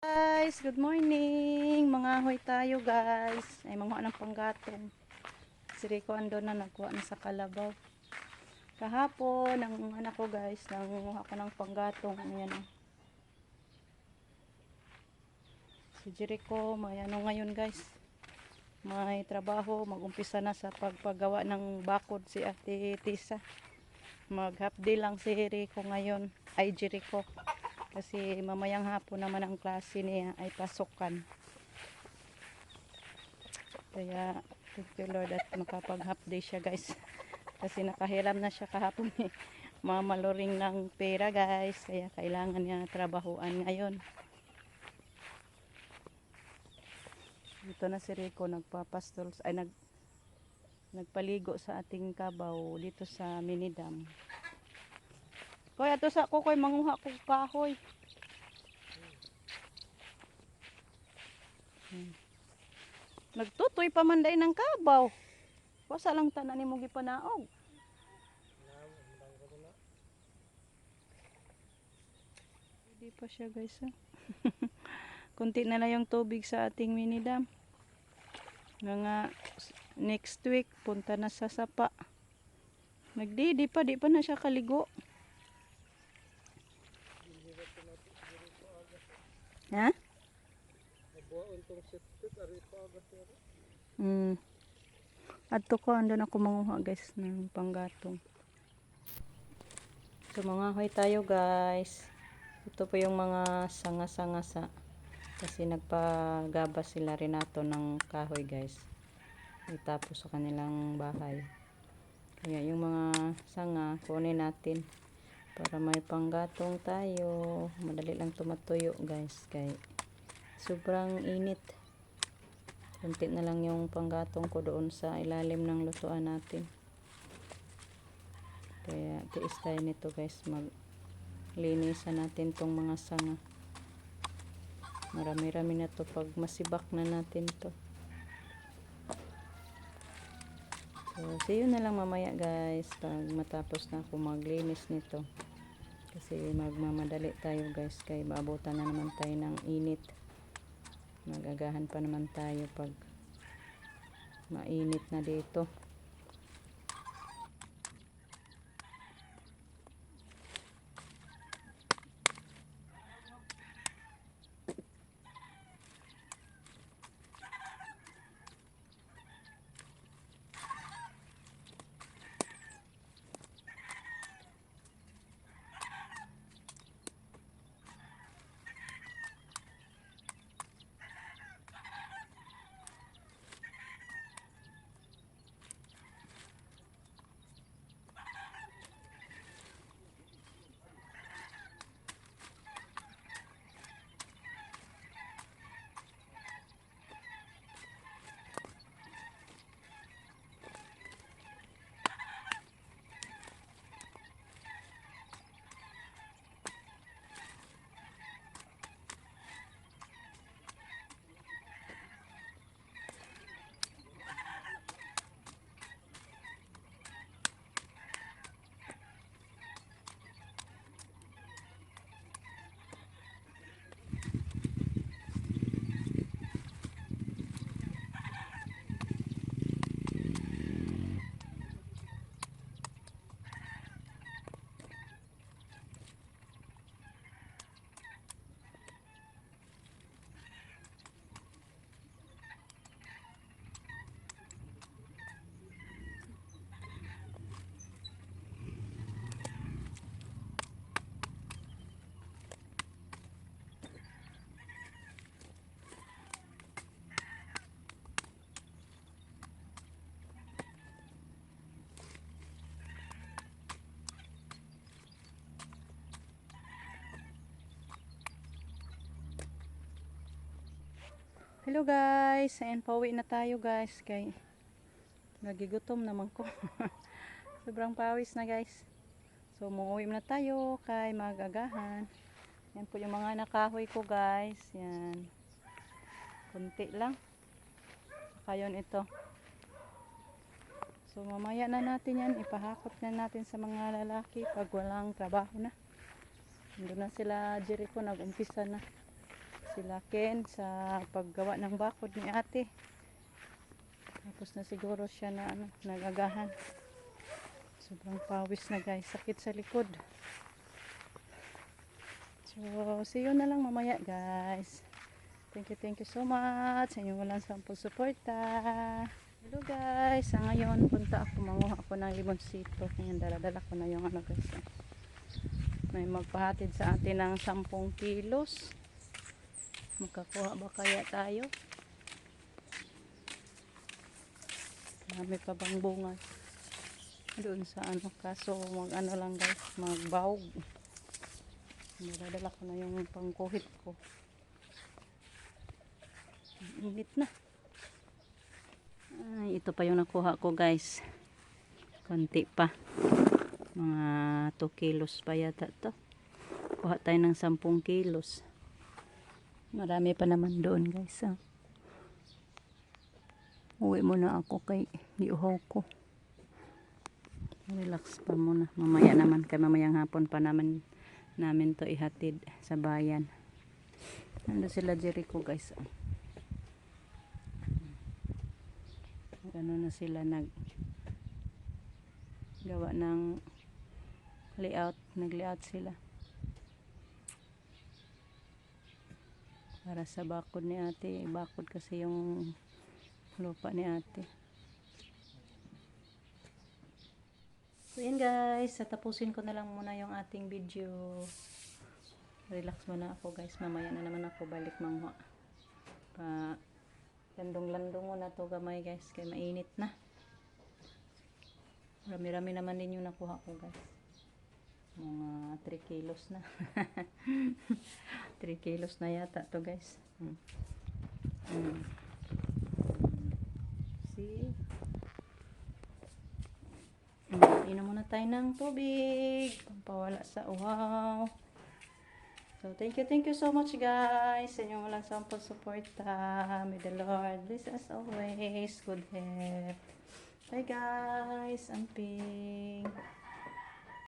Guys, good morning. Mangahoy tayo guys. Ay manguha ng panggatong. Si Rico ando na nagkuha na sa kalabaw. Kahapon, ang anak ko guys, nangunguha ko ng panggatong. Ayan o. Si Jericho, may ano ngayon guys. May trabaho, mag-umpisa na sa pagpagawa ng bakod si Ate Tisa. Mag-half day lang si Rico ngayon. Ay Jericho. Kasi mamayang hapon naman ang klase niya ay pasukan. Kaya thank you Lord at makapag half day siya guys. Kasi nakahiram na siya kahapon eh. Mamaloring ng pera guys. Kaya kailangan niya trabahuan ngayon. Dito na si Rico nagpapastol ay nagpaligo sa ating kabaw dito sa Minidam. Koy ato sa ko koy manguha ko kahoy. Nagtutoy pa man day ng kabaw. Wasa lang tanan nimo gipanaog. Hindi pa siya guys ha. Kunti na lang yung tubig sa ating Minidam. Nga next week punta na sa sapa. Di pa na siya kaligo. Ha? Adto ko andun ako manguha guys ng panggatong. So mangahoy tayo guys. Ito po yung mga sanga-sanga sa kasi nagpagaba sila Renato ng kahoy guys. Itapos sa kanilang bahay. Kaya yung mga sanga kunin natin para may panggatong tayo. Madali lang tumatuyo guys. Kaya sobrang init. Kunti na lang yung panggatong ko doon sa ilalim ng lutuan natin. Kaya tiis tayo nito guys. Maglinisan natin tong mga sanga. Marami-rami na to pag masibak na natin to. So, see you na lang mamaya guys pag matapos na ako maglinis nito. Kasi magmamadali tayo guys kaya maabutan na naman tayo ng init. Magagahan pa naman tayo pag mainit na dito. Hello guys, ayan pauwi na tayo guys kay nagigutom naman ko. Sobrang pawis na guys. So muuwi na tayo kay magagahan. Yan po yung mga nakahoy ko guys. Yan. Kunti lang. Saka yun ito. So mamaya na natin yan. Ipahakot na natin sa mga lalaki pag walang trabaho na. Doon na sila Jericho nag-umpisa na. sila Ken sa paggawa ng bakod ni ate. Tapos na siguro siya na nagagahan. Sobrang pawis na guys, sakit sa likod. So, see you na lang mamaya guys. Thank you so much sa inyong walang sampung suporta. Hello guys, ngayon punta ako, manguha ako ng limonsito. Ngayon dala-dala ko na yung guys. May magpahatid sa atin ng 10 kilos. Magkakuha ba kaya tayo? Marami pa bang bunga doon sa kaso mag lang guys, magbawg. Dala-dala ko na yung pangkuhit ko. Init na. Ay, ito pa yung nakuha ko guys. Konti pa. Mga 2 kilos pa yata to. Kuha tayo ng 10 kilos. Marami pa naman doon guys. Uwi muna ako kay iuhaw ko. Relax pa muna. Mamaya naman kay mamayang hapon pa namin to ihatid sa bayan. Nandun sila Jericho guys. Ano na sila gawa ng layout, nag-layout sila para sa bakod ni ate. Bakod kasi yung lupa ni ate. So yan guys, tapusin ko na lang muna yung ating video. Relax muna ako guys, mamaya na naman ako balik manguha. Landong-landong muna to gamay guys, kaya mainit na. Rami-rami naman din yung nakuha ko guys. Mga 3 kilos na. 3 kilos na yata to guys. See? Inom muna tayo ng tubig. Pampawala sa uhaw. So, thank you so much guys sa inyong walang sampung suporta. May the Lord bless us always. Good health. Bye guys. Amping.